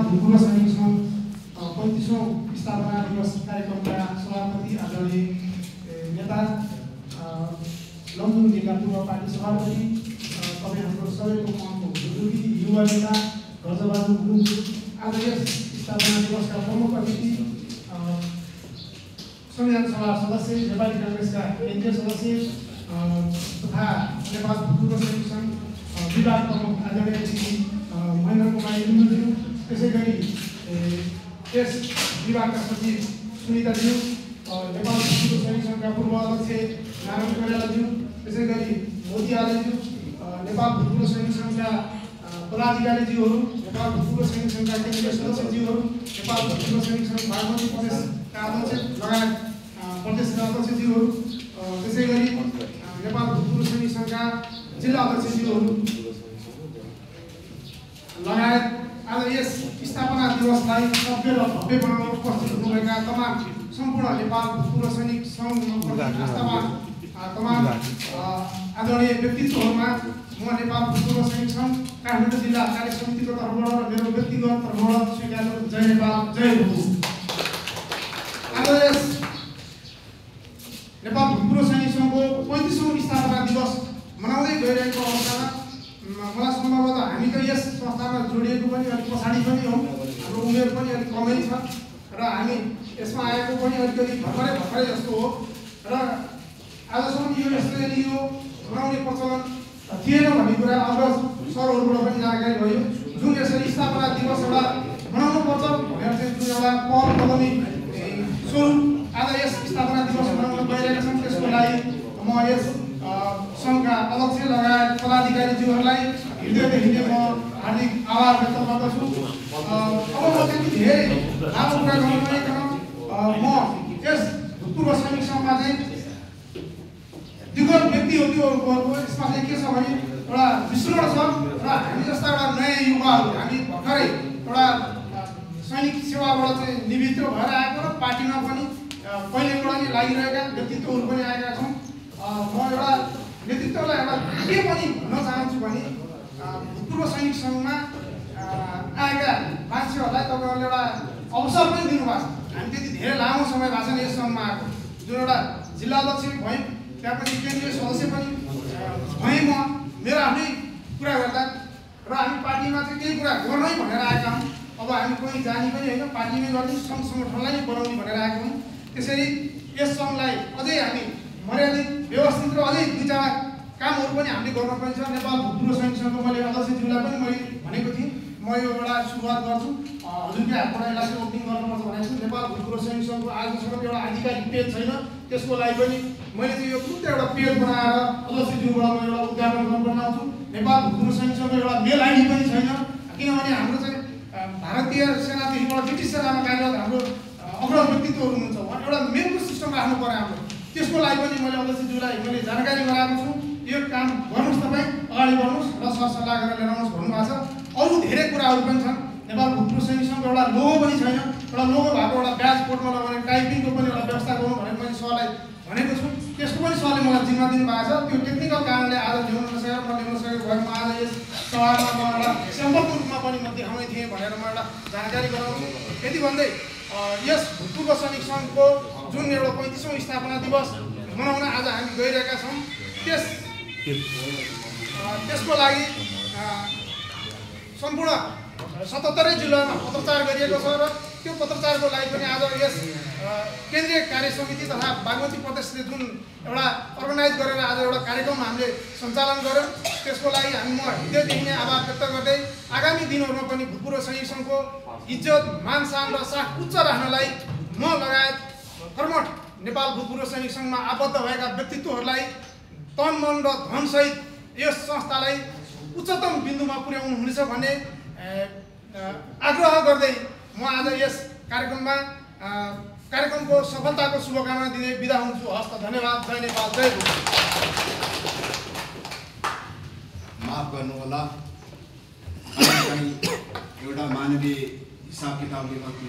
भूतपूर्व सैनिक सङ्घ 35औं स्थापना दिवस कार्यक्रमका सभापति आदरणीय नेता लमजुङ जिल्ला पूर्व पार्टी सभापति तपाईँ हाम्रो सबैको मनको बुजुर्गी युवा नेता गजबहादुर गुरुङ आज यस स्थापना दिवसका प्रमुख अतिथि संविधान सभा सदस्य नेपाली काङ्ग्रेसका केन्द्रीय सदस्य तथा नेपाल भूतपूर्व सैनिक सङ्घ विभाग प्रमुख आदरणीय श्री महेन्द्र कुमार लिम्बुज्यू, त्यसै गरी यस विभागका सचिव सुनिताज्यू, नेपाल भूतपूर्व सैनिक सङ्घका पूर्व अध्यक्ष नारायण कोइरालाज्यू, त्यसै गरी मोदी आलेज्यू, नेपाल भूतपूर्व सैनिक सङ्घका पदाधिकारीज्यूहरू, नेपाल भूतपूर्व सैनिक सङ्घका केन्द्रीय सदस्यज्यूहरू, नेपाल भूतपूर्व सैनिक सङ्घ बागमती प्रदेशका अध्यक्ष लगायत प्रदेशका अध्यक्षज्यूहरू, त्यसै गरी नेपाल भूतपूर्व सैनिक सङ्घका जिल्ला अध्यक्षज्यूहरू लगायत आज यस स्थापना दिवसलाई सभ्य र भव्य बनाउन उपस्थित हुनुभएका तमाम सम्पूर्ण नेपाल भूतपूर्व सैनिक सङ्घ आस्थावान तमाम आदरणीय व्यक्तित्वहरूमा म नेपाल भूतपूर्व सैनिक सङ्घ काठमाडौँ जिल्ला कार्य समितिको तर्फबाट र मेरो व्यक्तिगत तर्फबाट स्वीकार गर्छु। जय नेपाल, जय भू। आज यस नेपाल भूतपूर्व सैनिक सङ्घको 35औं स्थापना दिवस मनाउँदै गइरहेको अवस्थामा मलाई सम्भवतः हामी त यस संस्थामा जोडिएको पनि अलिक पछाडि पनि हौँ, हाम्रो उमेर पनि अलिक कमै छ र हामी यसमा आएको पनि अलिकति भर्खरै जस्तो हो र आजसम्म यो यसरी यो मनाउने प्रचलन थिएन भन्ने कुरा अग्रज सरहरूबाट पनि जानकारी भयो। जुन यसरी स्थापना दिवस एउटा मनाउनु पर्छ भनेर चाहिँ जुन एउटा पहल कदमी स्वरूप आज यस स्थापना दिवस मनाउन गइरहेका छन्, त्यसको लागि म यस सङ्घका अध्यक्ष लगायत पदाधिकारीज्यूहरूलाई हृदयदेखि म हार्दिक आभार व्यक्त गर्दछु। अब म त्यति धेरै लामो कुरा गर्नु नआइकन म यस भूतपूर्व सैनिक सङ्घमा चाहिँ दिग्गज व्यक्तिहरूको यसमा चाहिँ के छ भने एउटा विश्लेषण छ र हामी जस्ता एउटा नयाँ युवाहरू, हामी भर्खरै एउटा सैनिक सेवाबाट चाहिँ निवृत्त भएर आएको र पार्टीमा पनि पहिलेबाट नै लागिरहेका व्यक्तित्वहरू पनि आएका छौँ। म एउटा नेतृत्वलाई एउटा के पनि भन्न चाहन्छु भने भूतपूर्व सैनिक सङ्घमा आएका मान्छेहरूलाई तपाईँहरूले एउटा अवसर पनि दिनुभएको छ। हामी त्यति धेरै लामो समय भएको छैन यस सङ्घमा आएको, जुन एउटा जिल्ला अध्यक्ष भएँ, त्यहाँपछि केन्द्रीय सदस्य पनि भएँ म, मेरो आफ्नै कुरा गर्दा र हामी पार्टीमा चाहिँ केही कुरा गर्नै भनेर आएका हौँ। अब हामी कोही जाने पनि होइन, पार्टीमै गर्ने सङ्घ सङ्गठनलाई नै बनाउने भनेर आएको हौँ। त्यसरी यस सङ्घलाई अझै हामी मर्यादित व्यवस्थित र अझै दुई चार कामहरू पनि हामीले गर्नुपर्ने छ। नेपाल भूतपूर्व सैनिक सङ्घको मैले अध्यक्षज्यूलाई पनि मैले भनेको थिएँ म यो एउटा सुरुवात गर्छु, हजुरकै हातबाट यसलाई चाहिँ ओपनिङ गर्नुपर्छ भनेको छु। नेपाल भूतपूर्व सैनिक सङ्घको आजसम्म एउटा आधिकारिक पेज छैन, त्यसको लागि पनि मैले चाहिँ यो खुट्टा एउटा पेज बनाएर अध्यक्षज्यूबाट म एउटा उद्घाटन गर्न आउँछु। नेपाल भूतपूर्व सैनिक सङ्घको एउटा मेल आइडी पनि छैन, किनभने हाम्रो चाहिँ भारतीय सेनादेखिबाट ब्रिटिस सेनामा कार्यरत हाम्रो अग्रज व्यक्तित्वहरू हुनुहुन्छ, उहाँ एउटा मेलको सिस्टम राख्नु पर्यो हाम्रो। त्यसको लागि पनि मैले अध्यक्षज्यूलाई मैले जानकारी गराएको छु। यो काम गर्नुहोस्, तपाईँ अगाडि बढ्नुहोस् र सरसल्लाह गरेर लिएर आउनुहोस् भन्नुभएको छ। अरू धेरै कुराहरू पनि छन्। नेपाल भूतपूर्व सैनिक सङ्घको एउटा लोगो पनि छैन, एउटा लोगो भएको एउटा ब्याज कोटमा लगाउने टाइपिङको पनि एउटा व्यवस्था गरौँ भनेर मैले सरलाई भनेको छु। त्यसको पनि सरले मलाई जिम्मा दिनुभएको छ। त्यो टेक्निकल कारणले आज ल्याउन नसकेर म ल्याउन सकेको भए म आज यस सभामा म एउटा स्याम्पलको रूपमा पनि म देखाउने थिएँ भनेर म एउटा जानकारी गराउँछु। यति भन्दै यस भूतपूर्व सैनिक सङ्घको जुन एउटा 35औं स्थापना दिवस मनाउन आज हामी गइरहेका छौँ, त्यसको लागि सम्पूर्ण 77 जिल्लामा पत्रचार गरिएको छ र त्यो पत्रचारको लागि पनि आज यस केन्द्रीय कार्य समिति तथा बागमती प्रदेशले जुन एउटा अर्गनाइज गरेर आज एउटा कार्यक्रम हामीले सञ्चालन गऱ्यौँ, त्यसको लागि हामी म हृदयदेखि नै आभार व्यक्त गर्दै आगामी दिनहरूमा पनि भूतपूर्व सैनिक सङ्घको इज्जत, मान शान र साख उच्च राख्नलाई म लगायत कर्मठ नेपाल भूतपूर्व सैनिक सङ्घमा आबद्ध भएका व्यक्तित्वहरूलाई तन मन र धनसहित यस संस्थालाई उच्चतम बिन्दुमा पुर्याउनु हुनेछ भन्ने आग्रह गर्दै म आज यस कार्यक्रमको सफलताको शुभकामना दिँदै बिदा हुन्छु। हस्त, धन्यवाद। जय नेपाल, जय भू। माफ गर्नुहोला, एउटा मानवीय हिसाब किताबले कति